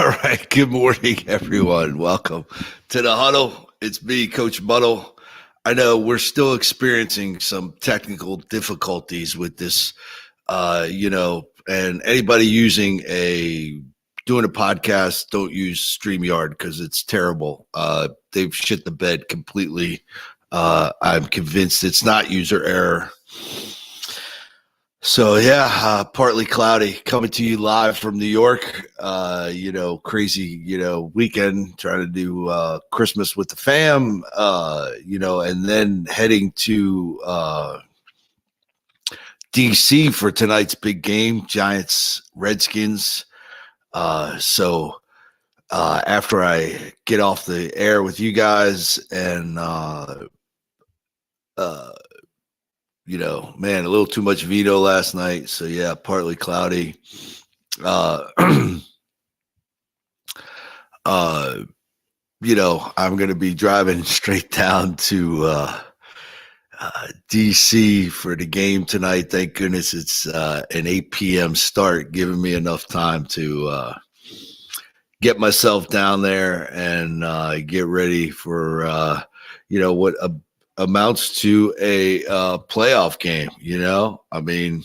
All right. Good morning, everyone. Welcome to the Huddle. It's me, Coach Muddle. I know we're still experiencing some technical difficulties with this, and anybody doing a podcast, don't use StreamYard because it's terrible. They've shit the bed completely. I'm convinced it's not user error. So yeah, partly cloudy, coming to you live from New York. Crazy, weekend, trying to do Christmas with the fam, and then heading to DC for tonight's big game, Giants Redskins. So after I get off the air with you guys and man, a little too much vino last night. So yeah, partly cloudy. I'm going to be driving straight down to DC for the game tonight. Thank goodness it's an 8 p.m. start, giving me enough time to get myself down there and get ready for what amounts to a playoff game. I mean,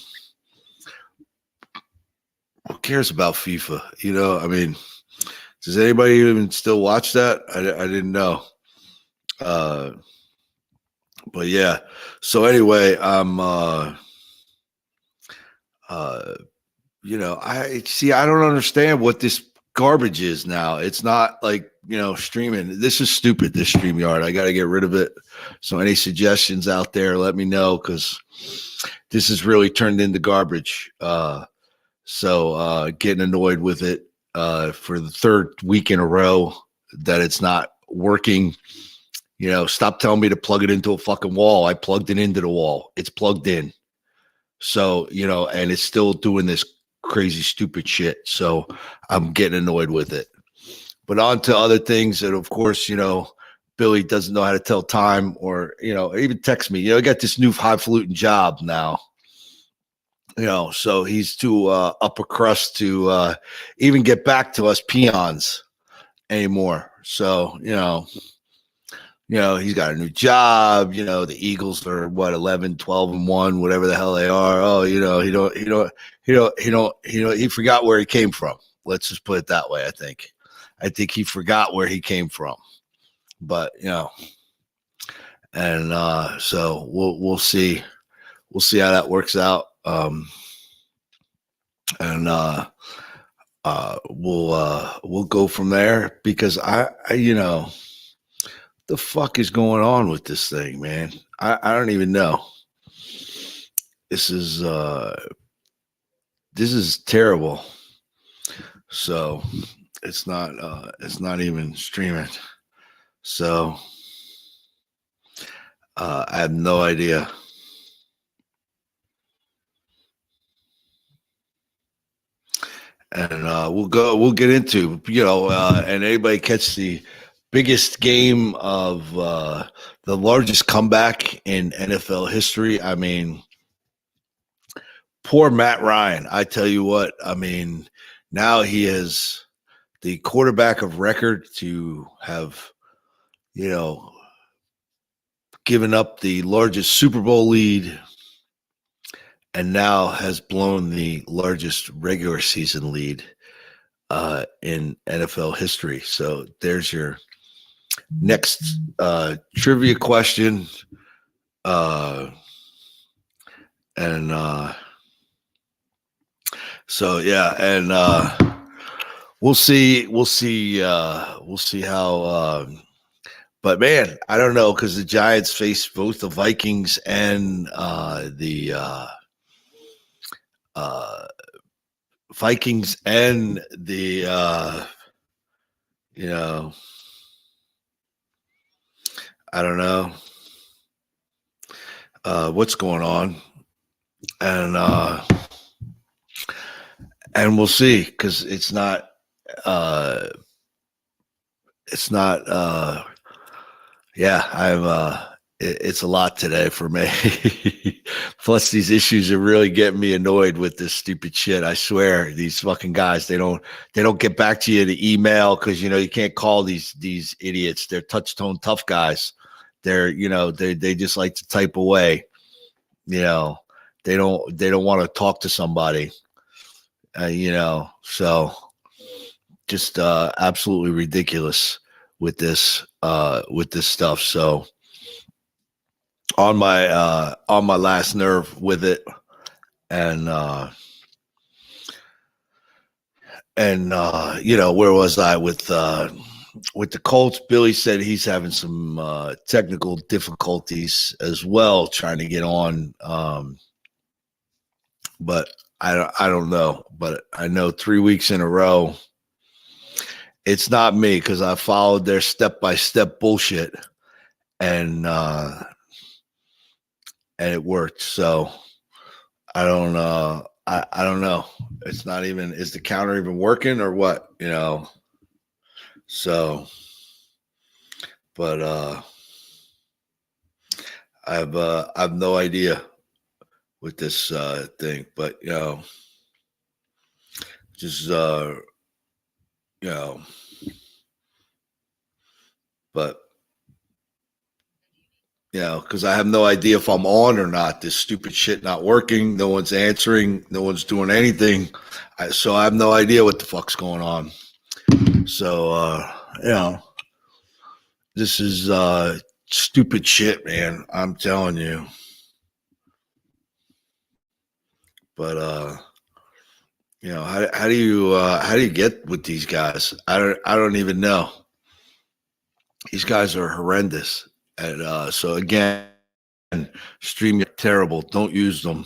who cares about FIFA? Does anybody even still watch that? I didn't know. But yeah. So anyway, I don't understand what this garbage is now. It's not like, streaming. This is stupid, this StreamYard. I got to get rid of it. So any suggestions out there, let me know, because this has really turned into garbage. So getting annoyed with it for the third week in a row that it's not working. Stop telling me to plug it into a fucking wall. I plugged it into the wall. It's plugged in. So, and it's still doing this crazy, stupid shit. So I'm getting annoyed with it. But on to other things that, of course, Billy doesn't know how to tell time, or, even text me. I got this new highfalutin job now. So he's too upper crust to even get back to us peons anymore. So, he's got a new job. The Eagles are 11, 12 and 1, whatever the hell they are. Oh, he forgot where he came from. Let's just put it that way. I think he forgot where he came from, but and so we'll see how that works out. We'll go from there, because the fuck is going on with this thing, man? I don't even know. This is terrible. So it's not even streaming. So I have no idea. And we'll get into, and anybody catch the biggest game of the largest comeback in NFL history. I mean, poor Matt Ryan. I tell you what, now he is the quarterback of record to have, given up the largest Super Bowl lead, and now has blown the largest regular season lead in NFL history. So there's your next trivia question. So yeah, and we'll see how. But man, I don't know, because the Giants face both the Vikings and the I don't know what's going on, and we'll see, because it's not yeah, it's a lot today for me. Plus, these issues are really getting me annoyed with this stupid shit. I swear, these fucking guys, they don't get back to you to email because you can't call these idiots. They're touch tone tough guys. They're they just like to type away. They don't want to talk to somebody. So just absolutely ridiculous with this stuff. So on my last nerve with it, and where was I with the Colts? Billy said he's having some technical difficulties as well trying to get on, but I don't know, but I know 3 weeks in a row it's not me because I followed their step-by-step bullshit, and it worked. So I don't I don't know. It's not even, is the counter even working or what? So, but I have no idea with this thing, but just but because I have no idea if I'm on or not. This stupid shit not working. No one's answering. No one's doing anything. So I have no idea what the fuck's going on. So this is stupid shit, man. I'm telling you. But how do you get with these guys? I don't even know. These guys are horrendous. And so again, stream terrible. Don't use them.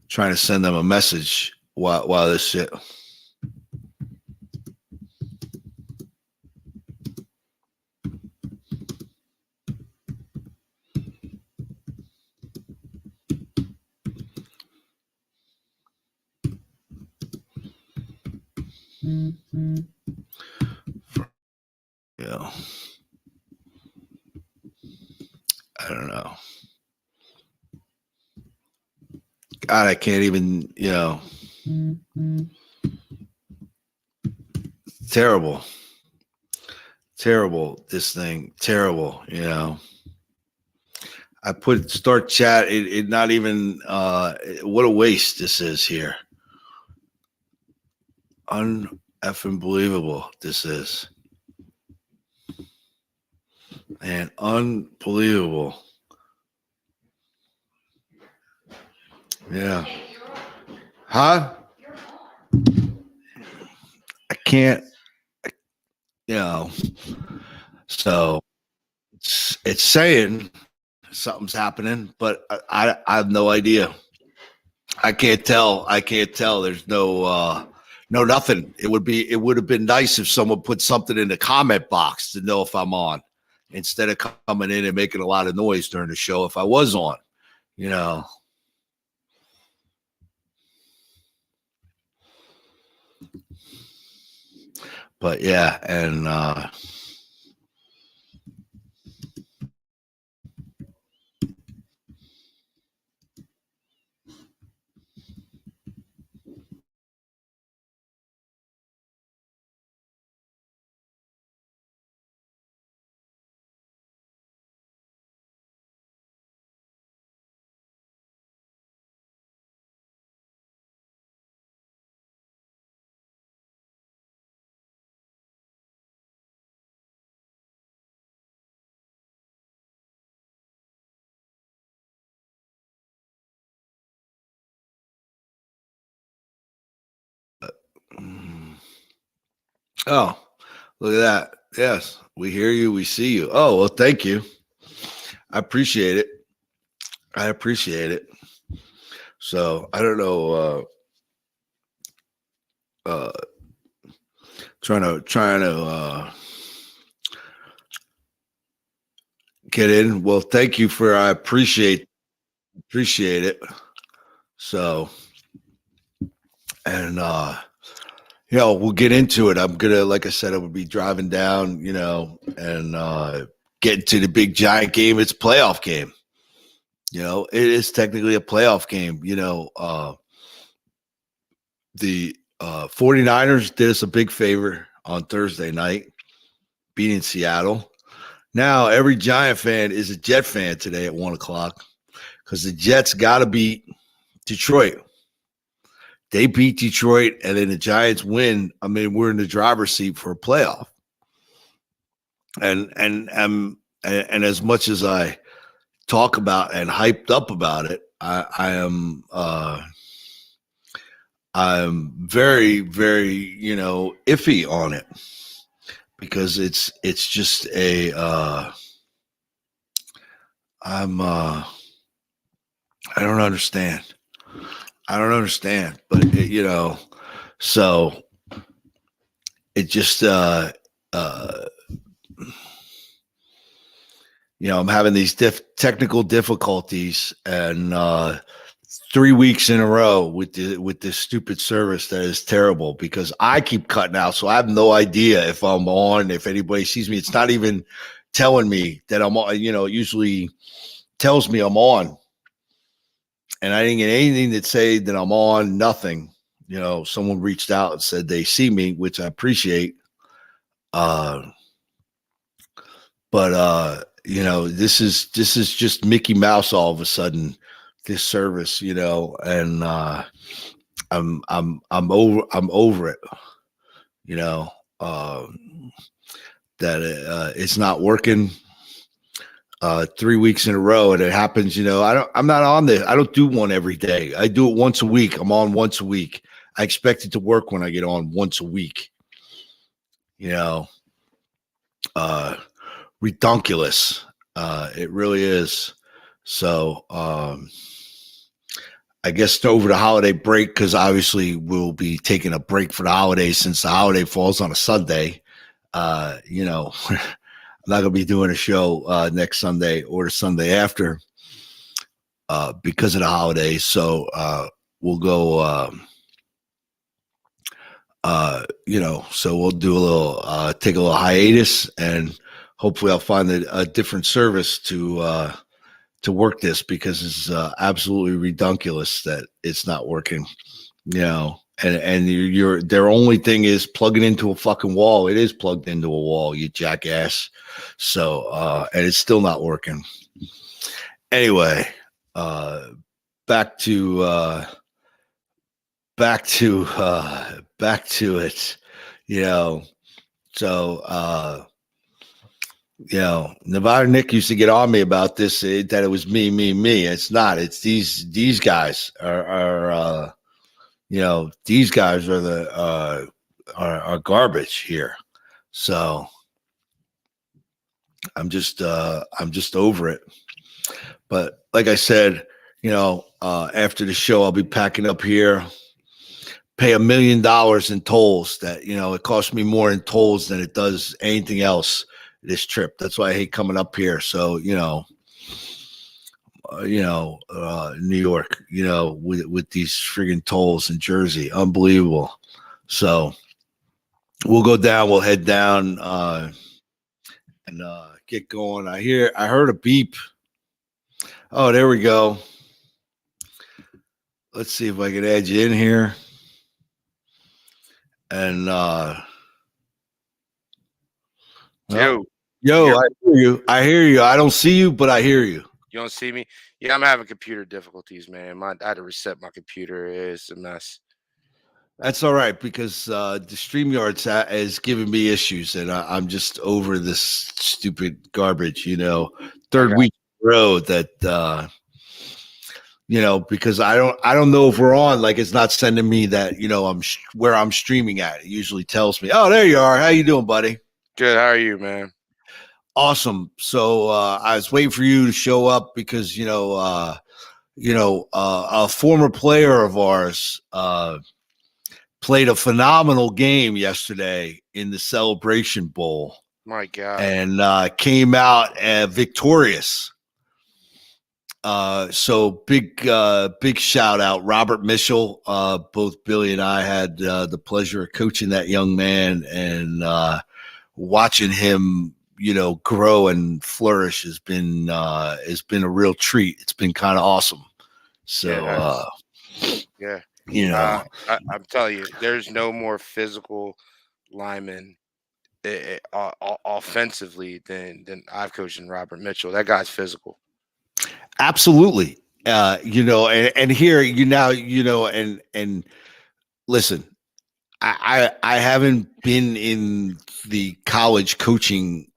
Trying to send them a message while this shit. Yeah. I don't know. God, I can't even, terrible. This thing, terrible, I put start chat. It not even, what a waste this is here. Uneffing believable this is. Man, unbelievable. Yeah. Huh? I can't, so it's saying something's happening, but I have no idea. I can't tell. There's no nothing. It would have been nice if someone put something in the comment box to know if I'm on, instead of coming in and making a lot of noise during the show if I was on, But yeah, and oh, look at that. Yes, we hear you. We see you. Oh, well, thank you. I appreciate it. So I don't know. Trying to get in. Well, thank you for. I appreciate it. So, and We'll get into it. I'm gonna, like I said, I would be driving down, and getting to the big giant game. It's a playoff game. It is technically a playoff game. The 49ers did us a big favor on Thursday night, beating Seattle. Now every Giant fan is a Jet fan today at 1:00 because the Jets got to beat Detroit. They beat Detroit, and then the Giants win. I mean, we're in the driver's seat for a playoff. And as much as I talk about and hyped up about it, I'm very, very, iffy on it because it's just I don't understand. But so it just I'm having these technical difficulties, and 3 weeks in a row with this stupid service that is terrible because I keep cutting out. So I have no idea if I'm on, if anybody sees me. It's not even telling me that I'm on. It usually tells me I'm on, and I didn't get anything that say that I'm on. Nothing. Someone reached out and said they see me, which I appreciate. But this is just Mickey Mouse all of a sudden. This service, and I'm over it. That it's not working 3 weeks in a row, and it happens. I'm not on this. I don't do one every day. I do it once a week. I'm on once a week. I expect it to work when I get on once a week. Redunculous. It really is. So I guess over the holiday break, because obviously we'll be taking a break for the holidays since the holiday falls on a Sunday. I'm not going to be doing a show next Sunday or the Sunday after because of the holidays. So we'll go, so we'll do a little, take a little hiatus, and hopefully I'll find a different service to work this, because it's absolutely redunculous that it's not working, and their only thing is plugging into a fucking wall. It is plugged into a wall, you jackass. So, and it's still not working. Anyway, back to it, so, Nevada Nick used to get on me about this, that it was me. It's not. It's these guys are these guys are the are garbage here. So I'm just over it. But like I said, after the show, I'll be packing up here, pay $1 million in tolls. That, it costs me more in tolls than it does anything else this trip. That's why I hate coming up here. So, New York, with these friggin' tolls in Jersey, unbelievable. So we'll go down, we'll head down, and get going. I heard a beep. Oh, there we go. Let's see if I can add you in here. And Yo, I hear you. I don't see you, but I hear you. You don't see me? Yeah, I'm having computer difficulties, man. I had to reset my computer. It's a mess. That's all right, because the StreamYard is giving me issues, and I'm just over this stupid garbage, third week in a row that, because I don't know if we're on. Like, it's not sending me that, I'm where I'm streaming at. It usually tells me, oh, there you are. How you doing, buddy? Good. How are you, man? Awesome. So I was waiting for you to show up because, a former player of ours played a phenomenal game yesterday in the Celebration Bowl. My God. And came out victorious. So big shout out, Robert Mitchell. Both Billy and I had the pleasure of coaching that young man, and watching him, grow and flourish has been a real treat. It's been kind of awesome. So, Yeah. I'm telling you, there's no more physical lineman offensively than I've coached in Robert Mitchell. That guy's physical. Absolutely. And here, and listen, I haven't been in the college coaching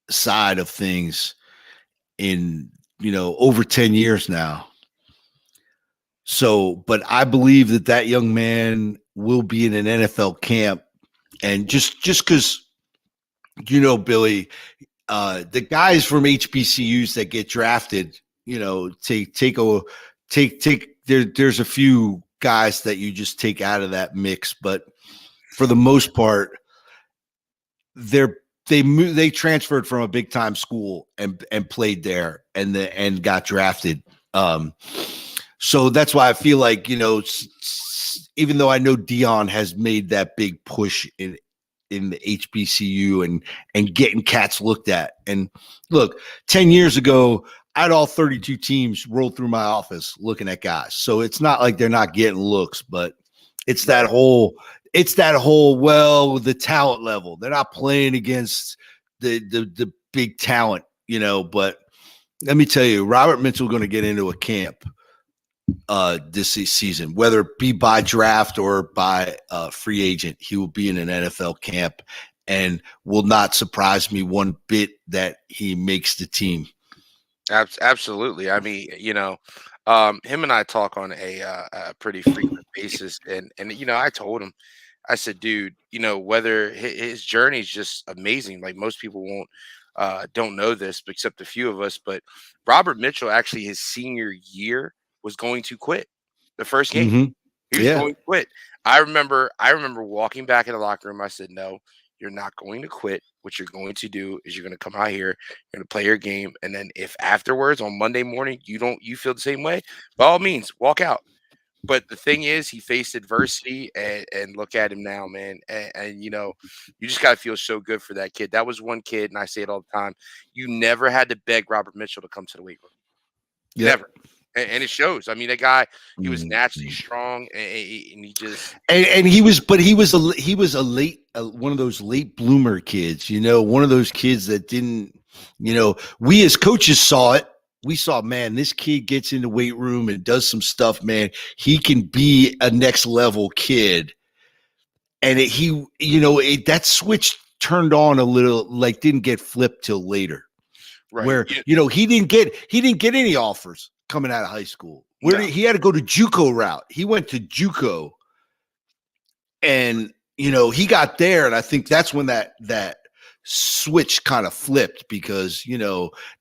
side of things in, over 10 years now. So, but I believe that young man will be in an NFL camp. And just because, Billy, the guys from HBCUs that get drafted, there's a few guys that you just take out of that mix, but for the most part, they transferred from a big time school and played there and got drafted. So that's why I feel like, even though I know Dion has made that big push in the HBCU and getting cats looked at. And look, 10 years ago, I had all 32 teams roll through my office looking at guys. So it's not like they're not getting looks, but it's that whole, the talent level. They're not playing against the big talent, but let me tell you, Robert Mitchell going to get into a camp this season, whether it be by draft or by free agent. He will be in an NFL camp, and will not surprise me one bit that he makes the team. Absolutely. I mean, him and I talk on a pretty frequent basis, and I told him, I said, dude, whether his journey is just amazing. Like, most people don't know this, except a few of us. But Robert Mitchell, actually, his senior year, was going to quit the first game. Mm-hmm. He was going to quit. I remember walking back in the locker room. I said, no, you're not going to quit. What you're going to do is you're going to come out here, you're going to play your game. And then if afterwards on Monday morning, you feel the same way, by all means, walk out. But the thing is, he faced adversity, and look at him now, man. And you just got to feel so good for that kid. That was one kid, and I say it all the time, you never had to beg Robert Mitchell to come to the weight room. Yep. Never. And it shows. I mean, that guy, he was naturally strong, and he just and he was a late one of those late bloomer kids. One of those kids that didn't. We as coaches saw it. We saw, man, this kid gets in the weight room and does some stuff, man. He can be a next level kid, and that switch turned on a little, like didn't get flipped till later, right? Where he didn't get any offers coming out of high school. He had to go to JUCO route. He went to JUCO, and he got there, and I think that's when that switch kind of flipped, because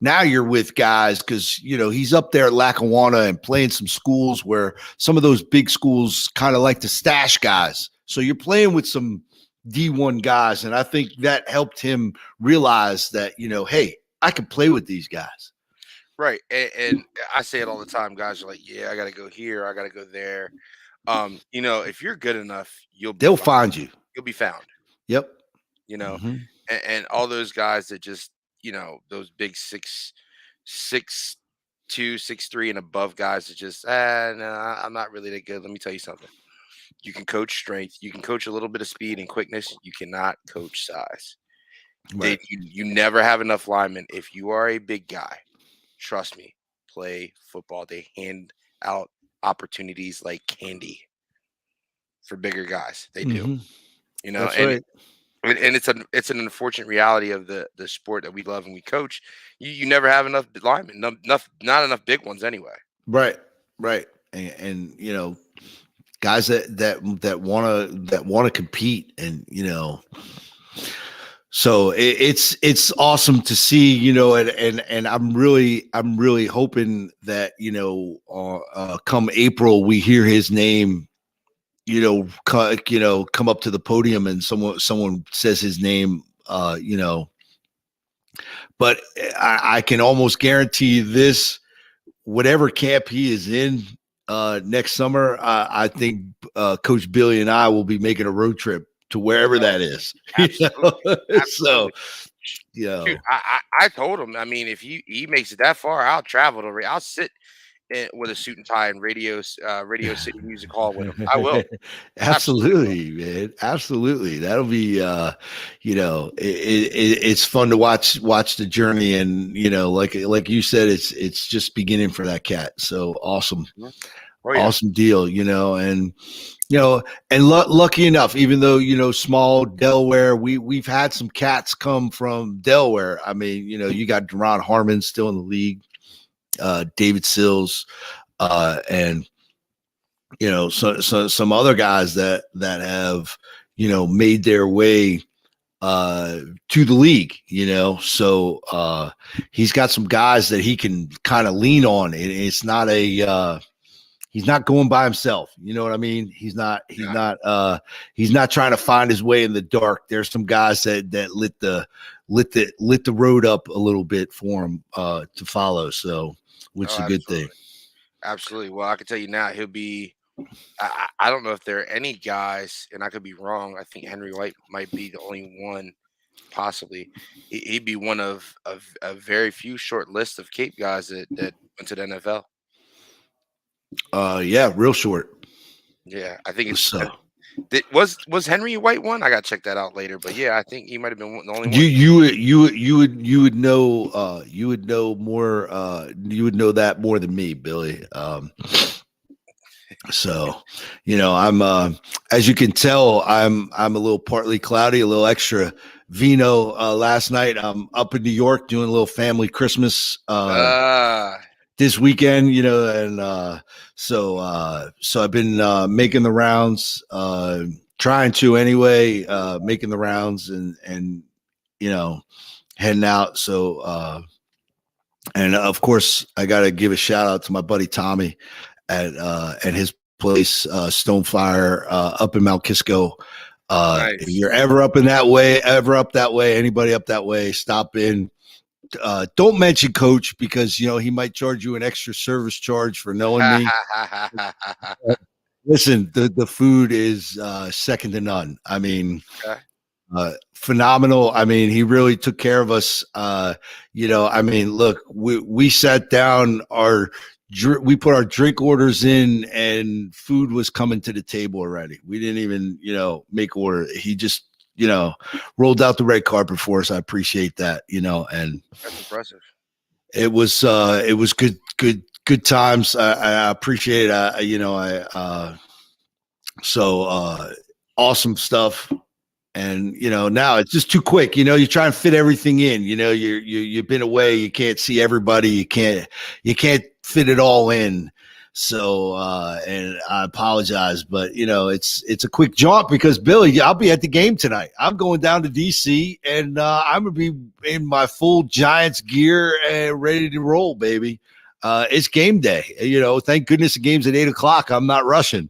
now you're with guys, because he's up there at Lackawanna and playing some schools where some of those big schools kind of like to stash guys. So you're playing with some D1 guys, and I think that helped him realize that hey, I can play with these guys. Right. And I say it all the time. Guys are like, yeah, I got to go here. I got to go there. If you're good enough, they'll find you. You'll be found. Yep. Mm-hmm. And all those guys that just, those big 6'2", 6'3", and above guys that just, no, I'm not really that good. Let me tell you something. You can coach strength. You can coach a little bit of speed and quickness. You cannot coach size. Right. You never have enough linemen. If you are a big guy, trust me, play football. They hand out opportunities like candy for bigger guys. They do. That's and right. And it's an unfortunate reality of the sport that we love and we coach. You never have enough linemen, not enough big ones anyway. Right. And guys that want to compete, and so it's awesome to see, and I'm really hoping that come April we hear his name, come up to the podium and someone says his name, but I can almost guarantee this: whatever camp he is in next summer, I think Coach Billy and I will be making a road trip to wherever that is. Absolutely, So, absolutely. Shoot, I told him. I mean, if he makes it that far, I'll travel to. I'll sit with a suit and tie in Radio City Music Hall with him. I will. Absolutely will. Absolutely, man. Absolutely. That'll be it's fun to watch the journey, and like you said, it's just beginning for that cat. So awesome. Mhm. Oh, yeah. Awesome deal, and lucky enough, even though small Delaware, we've had some cats come from Delaware. I mean, you got Deron Harmon still in the league, David Sills, and so some other guys that have made their way to the league. So he's got some guys that he can kind of lean on. It's not he's not going by himself. You know what I mean? He's not trying to find his way in the dark. There's some guys that lit the road up a little bit for him to follow. So, which is a good thing. Absolutely. Well, I can tell you now, he'll be. I don't know if there are any guys, and I could be wrong. I think Henry White might be the only one, possibly. He'd be one of a very few short list of Cape guys that went to the NFL. Yeah, real short. Yeah, I think it's so. Was Henry White one? I gotta check that out later. But yeah, I think he might have been the only one. You would know you would know more you would know that more than me, Billy. So, I'm as you can tell, I'm a little partly cloudy, a little extra vino last night. I'm up in New York doing a little family Christmas this weekend, and so I've been making the rounds, trying to anyway, making the rounds and heading out. So and of course I got to give a shout out to my buddy Tommy at his place, Stonefire, up in Mount Kisco. Nice. If you're ever up that way, anybody up that way, stop in. Don't mention Coach because he might charge you an extra service charge for knowing me. Listen, the food is second to none. I mean, phenomenal. I mean, he really took care of us. I mean, look, we sat down, we put our drink orders in, and food was coming to the table already. We didn't even make order. He just rolled out the red carpet for us. I appreciate that, and that's impressive. It was good times. I appreciate it. So awesome stuff. And now it's just too quick. You try and fit everything in. You've been away. You can't see everybody. You can't fit it all in. So and I apologize, but it's a quick jaunt because Billy, I'll be at the game tonight. I'm going down to DC, and I'm gonna be in my full Giants gear and ready to roll, baby. It's game day. Thank goodness the game's at 8:00. I'm not rushing.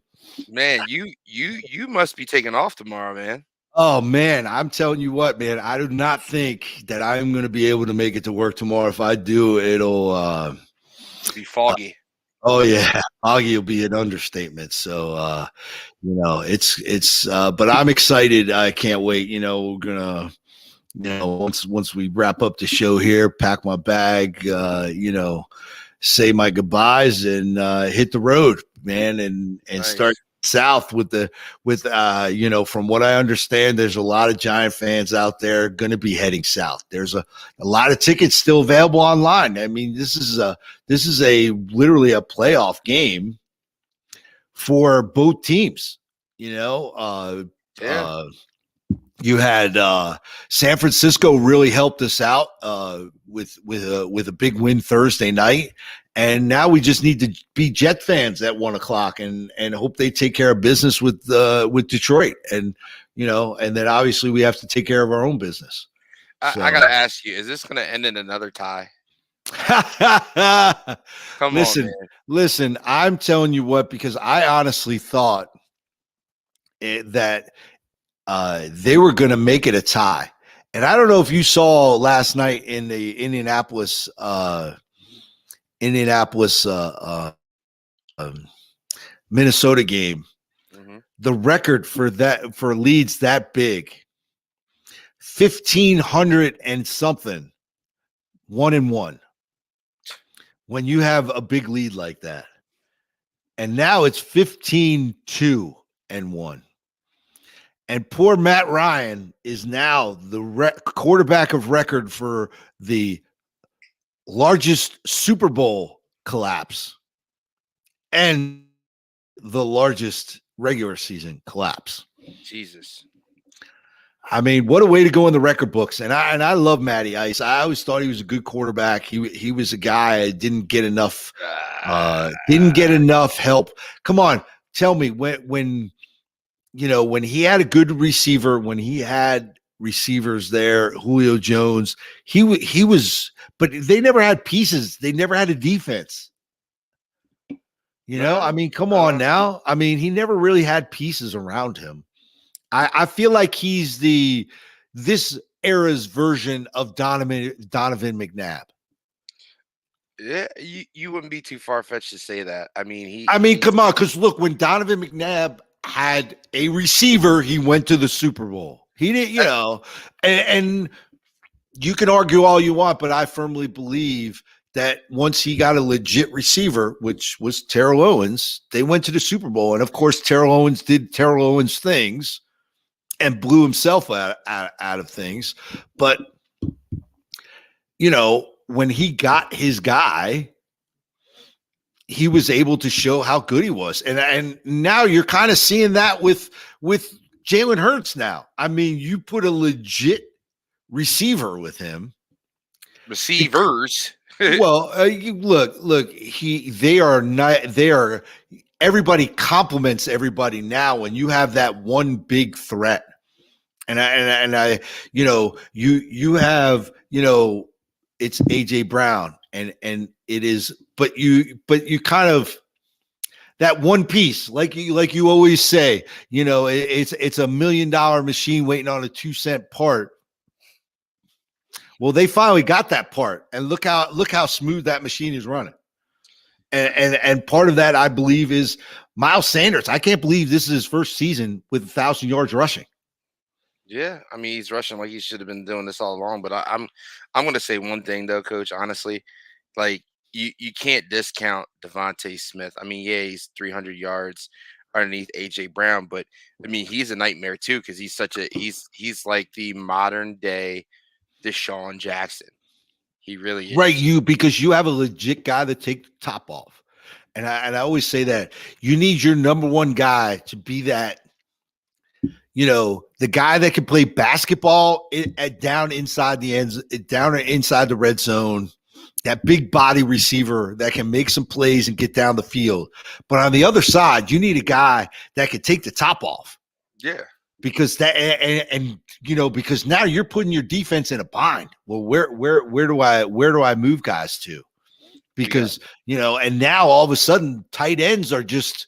Man, you must be taking off tomorrow, man. Oh man, I'm telling you what, man. I do not think that I'm going to be able to make it to work tomorrow. If I do, it'll be foggy. Oh yeah, foggy will be an understatement. So it's but I'm excited. I can't wait. We're gonna once we wrap up the show here, pack my bag, say my goodbyes and hit the road, man, and nice. Start south with from what I understand, there's a lot of Giant fans out there going to be heading south. There's a lot of tickets still available online. I mean, this is literally a playoff game for both teams. You had San Francisco really helped us out with a big win Thursday night. And now we just need to be Jet fans at 1:00 and hope they take care of business with Detroit. And, and then obviously we have to take care of our own business. I got to ask you, is this going to end in another tie? Listen, I'm telling you what, because I honestly thought that they were going to make it a tie. And I don't know if you saw last night in the Indianapolis Indianapolis Minnesota game. Mm-hmm. The record for leads that big, 1,500 and something, 1-1. When you have a big lead like that, and now it's 15-2 and 1. And poor Matt Ryan is now the quarterback of record for the largest Super Bowl collapse and the largest regular season collapse. Jesus. I mean, what a way to go in the record books. And I love Matty Ice. I always thought he was a good quarterback. He was a guy that didn't get enough help. Come on, tell me when he had a good receiver, when he had receivers there, Julio Jones, he was, but they never had pieces. They never had a defense. I mean, come on now. I mean, he never really had pieces around him. I feel like he's this era's version of Donovan McNabb. Yeah, you wouldn't be too far-fetched to say that. I mean, come on, because look, when Donovan McNabb had a receiver, he went to the Super Bowl. He didn't, and you can argue all you want, but I firmly believe that once he got a legit receiver, which was Terrell Owens, they went to the Super Bowl. And of course, Terrell Owens did Terrell Owens things and blew himself out of things. But, when he got his guy, he was able to show how good he was. And now you're kind of seeing that with Jalen Hurts now. I mean, you put a legit receiver with him. Receivers. Well, look, everybody compliments everybody now when you have that one big threat. And I you have, it's AJ Brown and it is, but you kind of, that one piece, like you always say, it's $1 million machine waiting on a 2-cent part. Well, they finally got that part, and look how smooth that machine is running. And part of that, I believe, is Miles Sanders. I can't believe this is his first season with 1,000 yards rushing. Yeah, I mean, he's rushing like he should have been doing this all along. But I'm going to say one thing though, Coach. Honestly, like you can't discount Devontae Smith. I mean, yeah, he's 300 yards underneath AJ Brown, but I mean, he's a nightmare too because he's he's like the modern day Deshaun Jackson. He really is. Right, because you have a legit guy to take the top off. And I always say that you need your number one guy to be that, the guy that can play basketball down inside the ends, down inside the red zone, that big body receiver that can make some plays and get down the field. But on the other side, you need a guy that can take the top off. Yeah. Because because now you're putting your defense in a bind. Well, where do I move guys to? Because, and now all of a sudden tight ends are just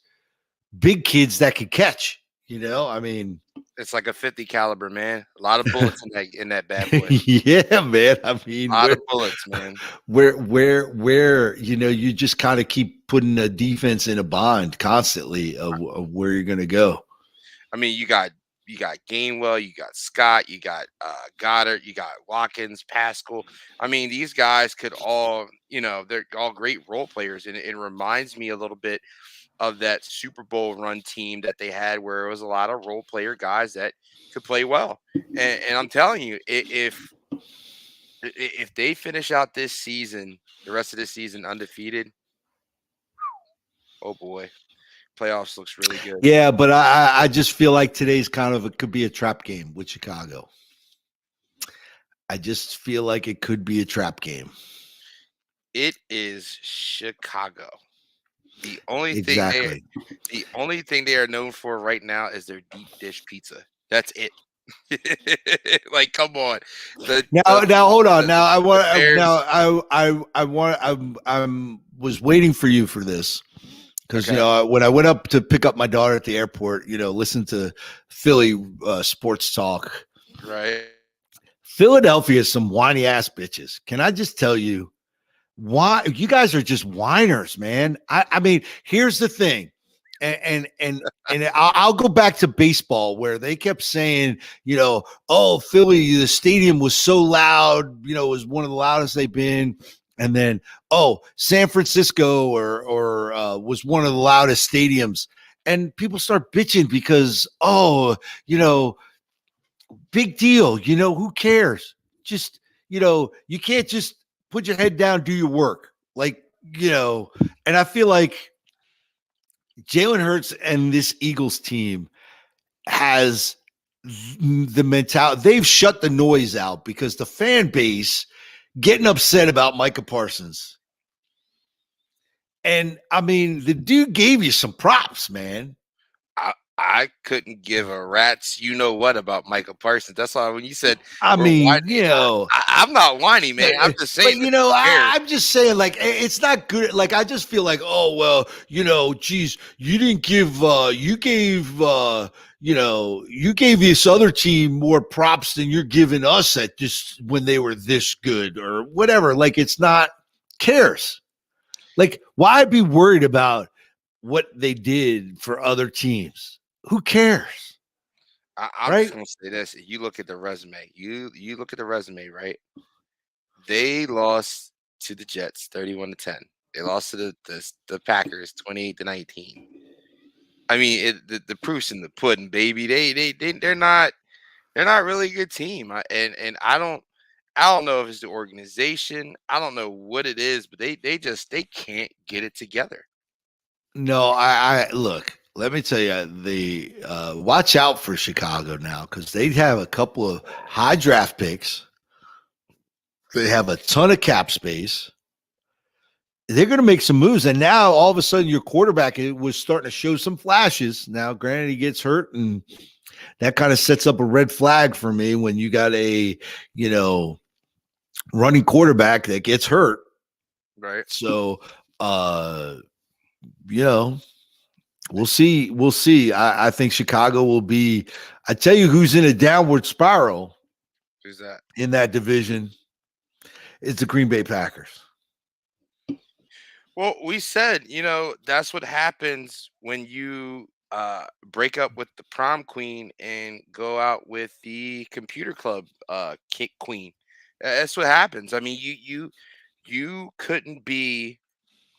big kids that can catch, I mean, it's like a 50 caliber, man. A lot of bullets in that bad boy. Yeah, man. I mean, a lot of bullets, man. Where you just kind of keep putting the defense in a bind constantly of where you're going to go. I mean, you got Gainwell, you got Scott, you got Goddard, you got Watkins, Pascal. I mean, these guys could all, they're all great role players, and it reminds me a little bit of that Super Bowl run team that they had, where it was a lot of role player guys that could play well. And I'm telling you, if they finish out this season, the rest of this season undefeated, oh boy. Playoffs looks really good. Yeah, but I just feel like today's it could be a trap game with Chicago. I just feel like it could be a trap game. It is Chicago. The only thing they are known for right now is their deep dish pizza. That's it. Like, come on. Now hold on. Now I was waiting for you for this. Because, when I went up to pick up my daughter at the airport, listen to Philly sports talk. Right. Philadelphia is some whiny ass bitches. Can I just tell you, Why you guys are just whiners, man. I mean, here's the thing. And I'll go back to baseball where they kept saying, oh, Philly, the stadium was so loud, it was one of the loudest they've been. And then, oh, San Francisco or was one of the loudest stadiums. And people start bitching because, big deal. Who cares? Just, you can't just put your head down, do your work. Like, and I feel like Jalen Hurts and this Eagles team has the mentality. They've shut the noise out because the fan base getting upset about Micah Parsons. And I mean, the dude gave you some props, man. I couldn't give a rat's you know what about Michael Parsons. That's why when you said I we're mean, whiny, I'm not whiny, man. I'm just saying. But I'm just saying, like, it's not good. Like, I just feel like, oh well, geez, you didn't give, you gave, you gave this other team more props than you're giving us at just when they were this good or whatever. Like, it's not cares. Like, why be worried about what they did for other teams? Who cares? I'm right? just gonna say this. You look at the resume. You look at the resume, right? They lost to the Jets 31-10. They lost to the Packers 28-19. I mean, the proof's in the pudding, baby. They're not really a good team. And I don't know if it's the organization. I don't know what it is, but they can't get it together. No, I look. Let me tell you, the watch out for Chicago now because they have a couple of high draft picks. They have a ton of cap space. They're going to make some moves, and now all of a sudden, your quarterback was starting to show some flashes. Now, granted, he gets hurt, and that kind of sets up a red flag for me when you got a running quarterback that gets hurt. Right. So, we'll see. We'll see. I think Chicago will be. I tell you, who's in a downward spiral. Who's that in that division? It's the Green Bay Packers. Well, we said, that's what happens when you break up with the prom queen and go out with the computer club kick queen. That's what happens. I mean, you couldn't be,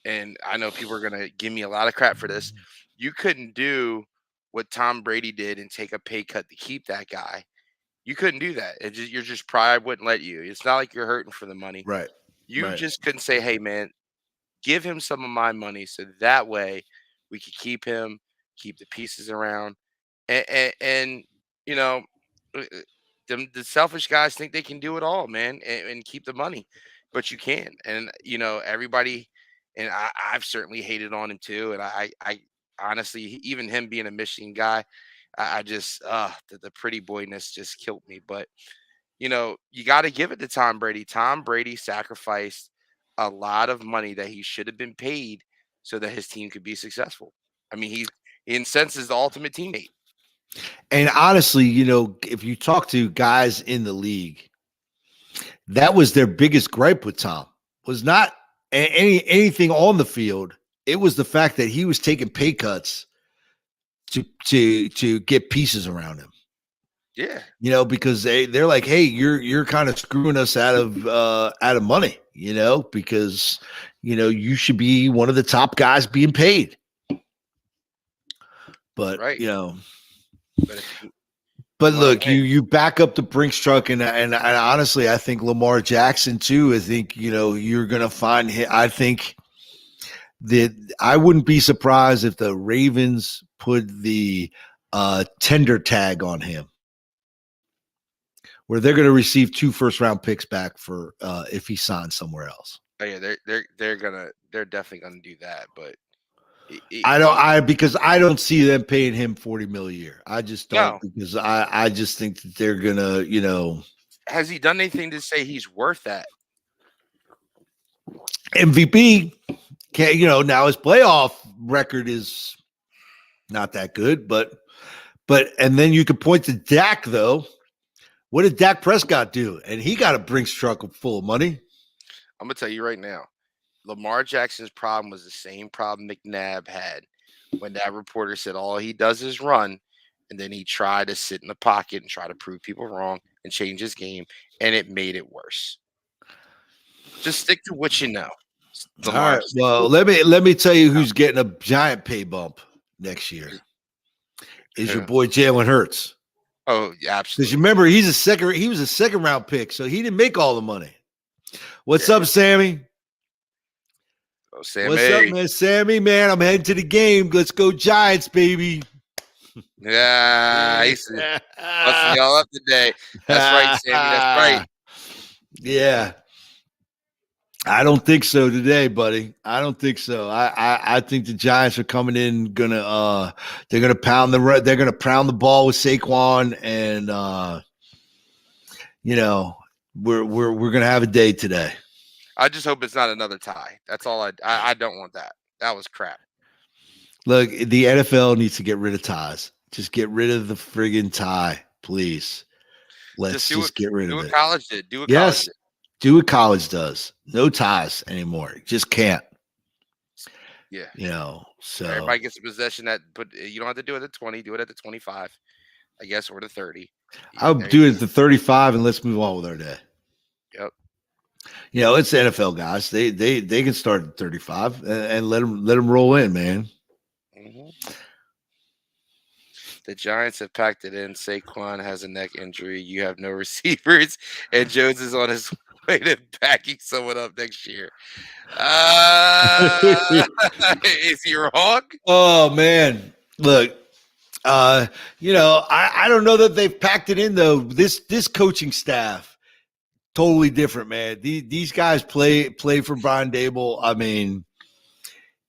and I know people are gonna give me a lot of crap for this. You couldn't do what Tom Brady did and take a pay cut to keep that guy. You couldn't do that. Your just pride wouldn't let you. It's not like you're hurting for the money. Right. You Right. just couldn't say, "Hey, man, give him some of my money so that way we could keep him, keep the pieces around." And you know, the selfish guys think they can do it all, man, and keep the money, but you can't. And everybody, and I've certainly hated on him too. And I honestly, even him being a Michigan guy, I just the pretty boyness just killed me. But you got to give it to Tom Brady. Tom Brady sacrificed a lot of money that he should have been paid so that his team could be successful. I mean, he in sense is the ultimate teammate. And honestly, if you talk to guys in the league, that was their biggest gripe with Tom. Was not anything on the field. It was the fact that he was taking pay cuts to get pieces around him. Yeah. Because they're like, hey, you're kind of screwing us out of money, because you should be one of the top guys being paid. But right. But look, you back up the Brinks truck, and honestly, I think Lamar Jackson too. I think you're gonna find him. I think that I wouldn't be surprised if the Ravens put the tender tag on him, where they're going to receive 2 first-round picks back for if he signs somewhere else. Oh yeah, they're definitely gonna do that, but because I don't see them paying him $40 million a year. I just don't, because I just think that they're gonna, Has he done anything to say he's worth that? MVP can't, now his playoff record is not that good, but and then you could point to Dak though. What did Dak Prescott do? And he got a Brinks truck full of money. I'm gonna tell you right now. Lamar Jackson's problem was the same problem McNabb had when that reporter said all he does is run, and then he tried to sit in the pocket and try to prove people wrong and change his game, and it made it worse. Just stick to what you know, All Lamar. right. Well, let me tell you who's getting a giant pay bump next year. Is your boy Jalen Hurts. Oh, Because absolutely. you remember he was a second round pick, so he didn't make all the money. What's up, Sammy? Oh, Sam What's A. up, man? Sammy, man, I'm heading to the game. Let's go Giants, baby. Yeah, he's busting y'all up today. That's right, Sammy. That's right. Yeah. I don't think so today, buddy. I don't think so. I think the Giants are coming in they're gonna pound the ball with Saquon, and we're gonna have a day today. I just hope it's not another tie. That's all I don't want that. That was crap. Look, the NFL needs to get rid of ties. Just get rid of the friggin' tie, please. Let's just get rid of do it. what college did. Do what Yes. college did. Do what college does. No ties anymore. Just can't. Yeah. So Everybody gets a possession but you don't have to do it at 20. Do it at the 25, I guess, or the 30. I'll do it at the 35 and let's move on with our day. Yep. It's the NFL guys. They can start at 35 and let them roll in, man. Mm-hmm. The Giants have packed it in. Saquon has a neck injury. You have no receivers, and Jones is on his way to backing someone up next year. Is he wrong? Oh man, look. I don't know that they've packed it in though. This coaching staff totally different, man. These guys play for Brian Dable. I mean,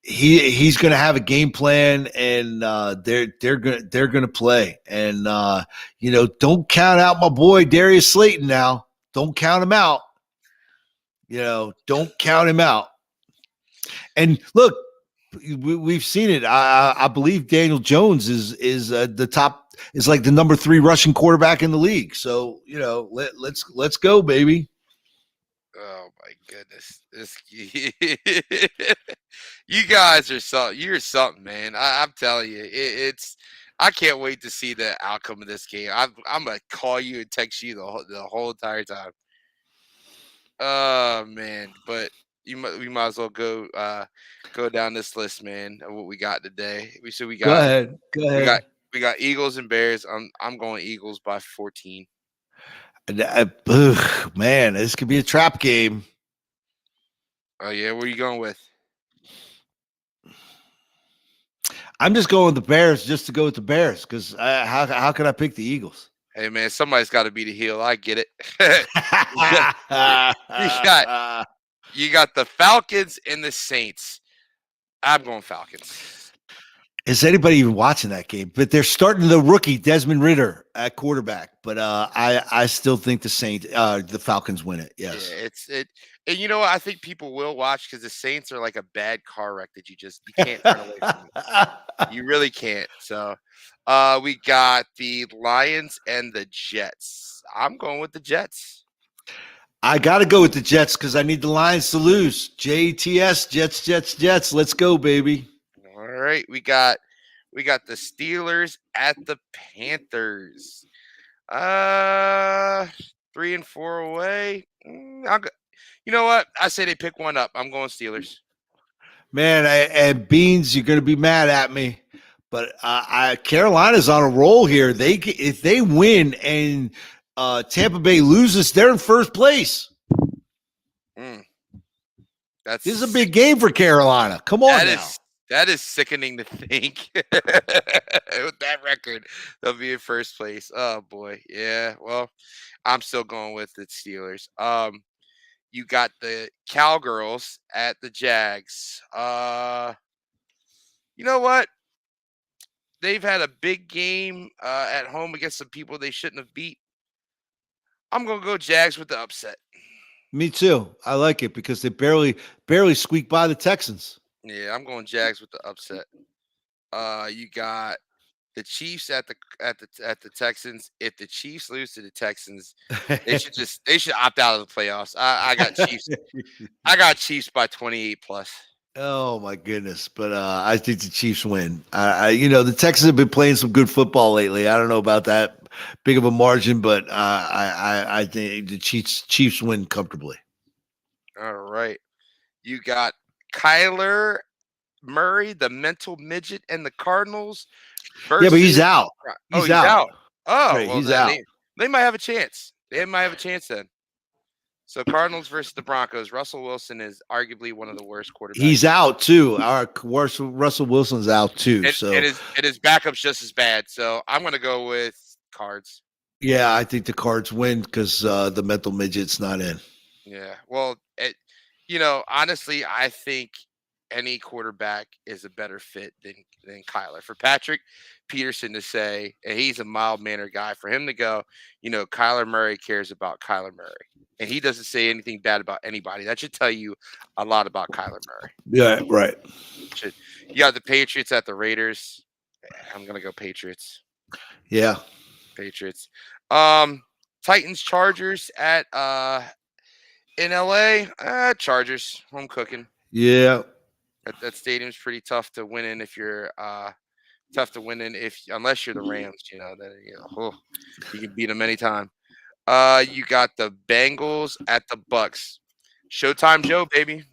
he's going to have a game plan, and they're going to play. And don't count out my boy Darius Slayton now. Don't count him out. Don't count him out. And look, we've seen it. I believe Daniel Jones is the top. Is like the number 3 rushing quarterback in the league. So let's go, baby. Oh my goodness, you guys are something. You're something, man. I'm telling you, it's. I can't wait to see the outcome of this game. I'm gonna call you and text you the whole entire time. Oh man, but we might as well go down this list, man, of what we got today. Go ahead. We got Eagles and Bears. I'm going Eagles by 14. Man, this could be a trap game. Oh yeah, what are you going with? I'm just going with the Bears just to go with the Bears because how can I pick the Eagles? Hey man, somebody's got to be the heel. I get it. you got the Falcons and the Saints. I'm going Falcons. Is anybody even watching that game? But they're starting the rookie Desmond Ridder at quarterback. But I still think the Falcons win it. Yes. Yeah, and you know what? I think people will watch because the Saints are like a bad car wreck that you can't turn away from it. You really can't. So we got the Lions and the Jets. I'm going with the Jets. I got to go with the Jets because I need the Lions to lose. JTS, Jets. Let's go, baby. All right, we got the Steelers at the Panthers. 3 and 4 away. You know what? I say they pick one up. I'm going Steelers. Man, and Beans, you're going to be mad at me, but Carolina's on a roll here. If they win and Tampa Bay loses, they're in first place. This is a big game for Carolina. Come on now. That is sickening to think. With that record, they'll be in first place. Oh boy, yeah. Well, I'm still going with the Steelers. You got the Cowgirls at the Jags. You know what? They've had a big game at home against some people they shouldn't have beat. I'm gonna go Jags with the upset. Me too. I like it because they barely squeaked by the Texans. Yeah, I'm going Jags with the upset. You got the Chiefs at the Texans. If the Chiefs lose to the Texans, they should opt out of the playoffs. I got Chiefs. I got Chiefs by 28 plus. Oh my goodness! But I think the Chiefs win. The Texans have been playing some good football lately. I don't know about that big of a margin, but I think the Chiefs win comfortably. All right, you got Kyler Murray, the mental midget, and the Cardinals Yeah, but he's versus. out. Oh, He's he's out. out. Oh, Right, well he's then out. they might have a chance. They might have a chance then. So Cardinals versus the Broncos. Russell Wilson is arguably one of the worst quarterbacks. He's out too. Our Russell Wilson's out too. And So his backup's just as bad. So I'm gonna go with Cards. yeah, I think the Cards win because the mental midget's not in. Yeah. Well, honestly, I think any quarterback is a better fit than Kyler. For Patrick Peterson to say, and he's a mild mannered guy, for him to go, Kyler Murray cares about Kyler Murray. And he doesn't say anything bad about anybody. That should tell you a lot about Kyler Murray. Yeah, right. You got the Patriots at the Raiders. I'm gonna go Patriots. Yeah. Patriots. Titans Chargers at in LA. Chargers home cooking. Yeah. That stadium's pretty tough to win in if you're tough to win in unless you're the Rams. You can beat them anytime. You got the Bengals at the Bucks. Showtime Joe, baby.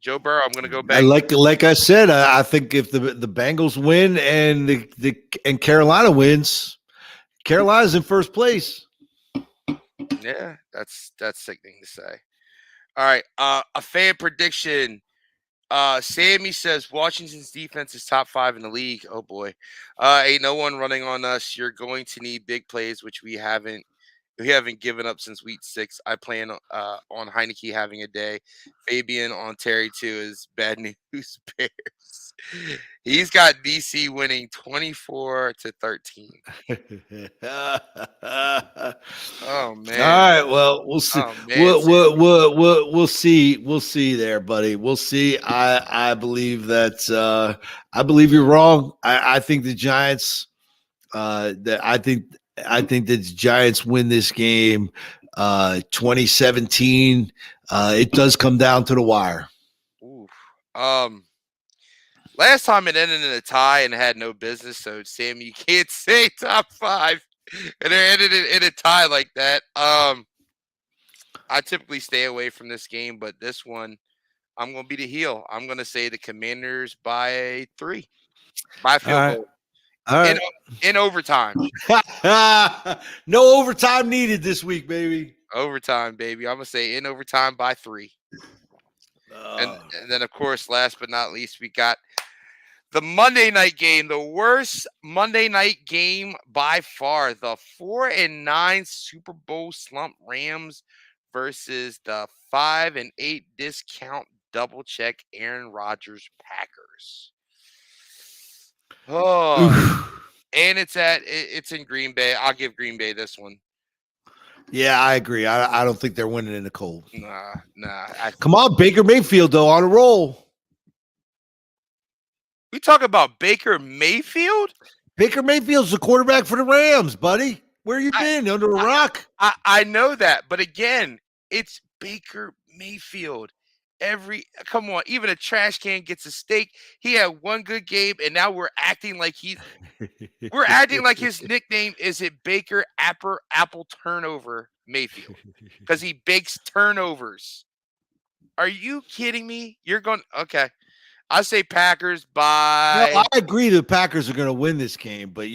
Joe Burrow. I'm gonna go back. Like I said, I think if the Bengals win and Carolina wins, Carolina's in first place. Yeah, that's sickening to say. All right, a fan prediction. Sammy says Washington's defense is top 5 in the league. Oh boy, ain't no one running on us. You're going to need big plays, which we haven't given up since week 6. I plan on Heineke having a day. Fabian on Terry too is bad news Bears. He's got DC winning 24-13. Oh man! All right, well we'll see. Oh, man, We'll see. We'll see there, buddy. We'll see. I believe that. I believe you're wrong. I think the Giants. I think the Giants win this game 2017. It does come down to the wire. Ooh. Last time it ended in a tie and had no business, so Sammy, you can't say top 5 and it ended in a tie like that. I typically stay away from this game, but this one I'm gonna be the heel. I'm gonna say the Commanders by 3. By field goal. All right. In overtime. No overtime needed this week, baby. Overtime, baby. I'm going to say in overtime by 3. And then, of course, last but not least, we got the Monday night game, the worst Monday night game by far. The 4-9 Super Bowl slump Rams versus the 5-8 discount double check Aaron Rodgers Packers. Oh, and it's in Green Bay. I'll give Green Bay this one. Yeah, I agree. I don't think they're winning in the cold. Nah. Come on, Baker Mayfield though, on a roll. We talk about Baker Mayfield. Baker Mayfield's the quarterback for the Rams, buddy. Where you been? Under a rock? I know that, but again, it's Baker Mayfield. Come on, even a trash can gets a steak. He had one good game, and now we're acting like his nickname is it Baker Apple Turnover Mayfield because he bakes turnovers. Are you kidding me? You're going okay. I say Packers by. No, I agree. The Packers are going to win this game, but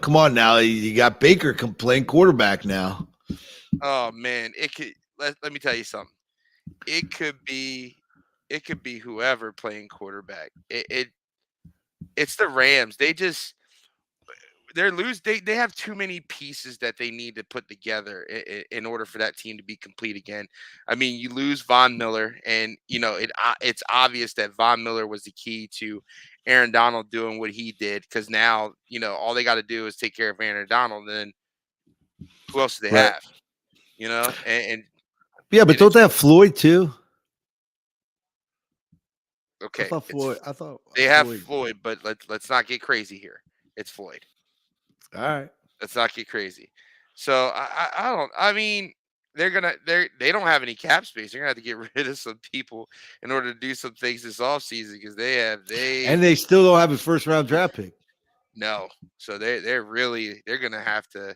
come on now. You got Baker playing quarterback now. Oh man, it could. Let me tell you something. It could be whoever playing quarterback. It's the Rams. They have too many pieces that they need to put together in order for that team to be complete again. I mean, you lose Von Miller, and it's obvious that Von Miller was the key to Aaron Donald doing what he did because now all they got to do is take care of Aaron Donald. And then who else do they have? And yeah, but don't they have Floyd too? Okay, I thought Floyd. They have Floyd, but let's not get crazy here. it's Floyd. All right. Let's not get crazy. So I don't. I mean, they don't have any cap space. They're gonna have to get rid of some people in order to do some things this offseason because And they still don't have a first round draft pick. no. So they're gonna have to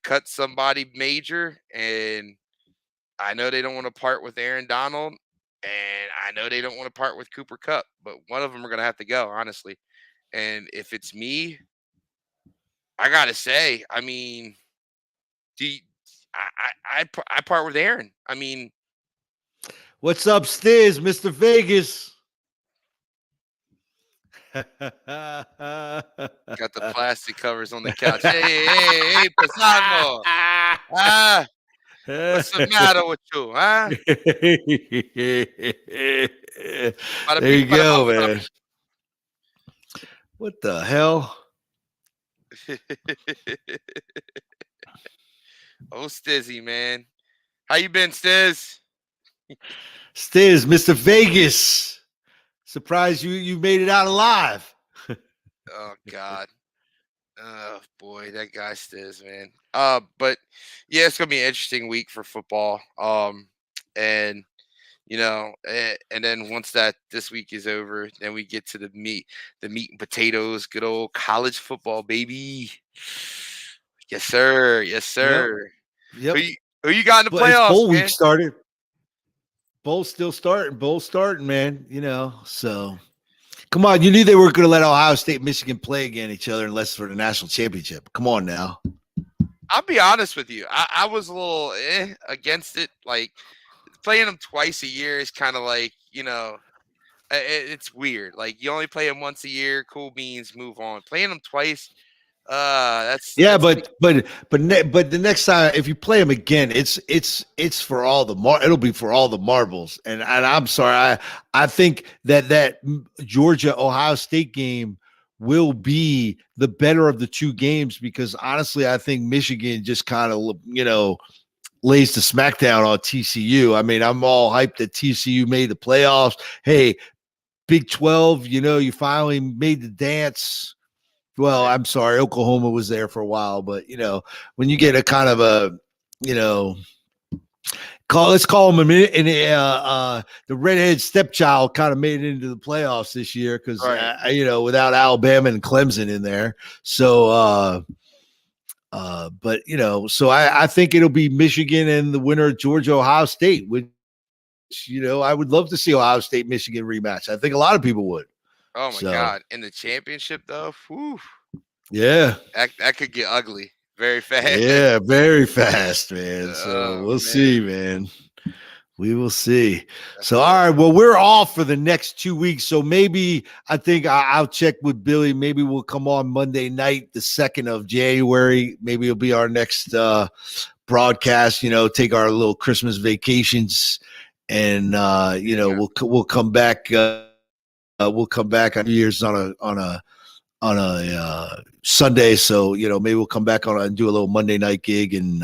cut somebody major, and I know they don't want to part with Aaron Donald, and I know they don't want to part with Cooper Kupp, but one of them are gonna have to go, honestly. And if it's me, I gotta say, I mean, do you, I part with Aaron. I mean, what's upstairs, Mr. Vegas? got the plastic covers on the couch. Hey, Pisano. What's the matter with you, huh? There you go, man. What the hell? Oh, Stizzy, man. How you been, Stiz? Stiz, Mr. Vegas. Surprised you made it out alive. Oh, God. Oh, boy, that guy Stiz, man. But, yeah, it's going to be an interesting week for football. And, and then once this week is over, then we get to the meat and potatoes, good old college football, baby. Yes, sir. Yes, sir. Yep. Who you got in the playoffs, bowl man? week started. Bowl's still starting. Bowl's starting, man. So come on. You knew they weren't going to let Ohio State and Michigan play against each other unless for the national championship. Come on now. I'll be honest with you. I was a little against it. Like, playing them twice a year is kind of like, it's weird. Like, you only play them once a year. Cool beans, move on. Playing them twice, but the next time if you play them again, it's for all the it'll be for all the marbles. And I'm sorry, I think that Georgia Ohio State game will be the better of the two games because honestly, I think Michigan just kind of lays the smackdown on TCU. I mean, I'm all hyped that TCU made the playoffs. Hey, Big 12, you finally made the dance. Well, I'm sorry, Oklahoma was there for a while, but when you get a kind of a, let's call him the redhead stepchild kind of made it into the playoffs this year because without Alabama and Clemson in there. So so I think it'll be Michigan and the winner of Georgia Ohio State, which I would love to see Ohio State Michigan rematch. I think a lot of people would. Oh my God! In the championship, though, whew, yeah, that could get ugly very fast. Yeah, very fast, man. So we'll see, man. We will see. So, all right. Well, we're off for the next 2 weeks. So maybe I think I'll check with Billy. Maybe we'll come on Monday night, the 2nd of January. Maybe it'll be our next broadcast. Take our little Christmas vacations, and we'll come back. We'll come back on New Year's on a Sunday. So, maybe we'll come back and do a little Monday night gig and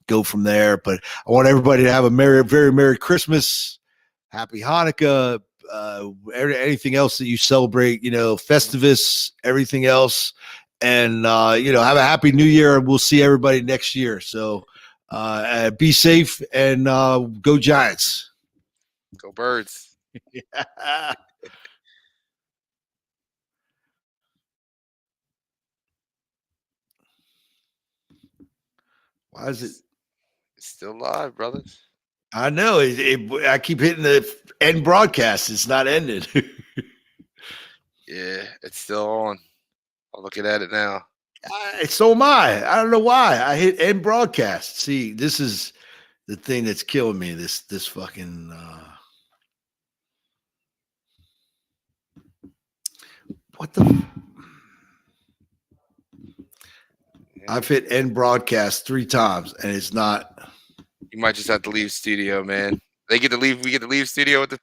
go from there. But I want everybody to have a very Merry Christmas, Happy Hanukkah, anything else that you celebrate, Festivus, everything else. And, have a Happy New Year. And we'll see everybody next year. So be safe and go Giants. Go Birds. Yeah. Why is it? It's still live, brothers. I know. I keep hitting the end broadcast. It's not ended. Yeah, it's still on. I'm looking at it now. So am I. I don't know why. I hit end broadcast. See, this is the thing that's killing me. This fucking. What the? I've hit end broadcast 3 times, and it's not. You might just have to leave studio, man. We get to leave studio with the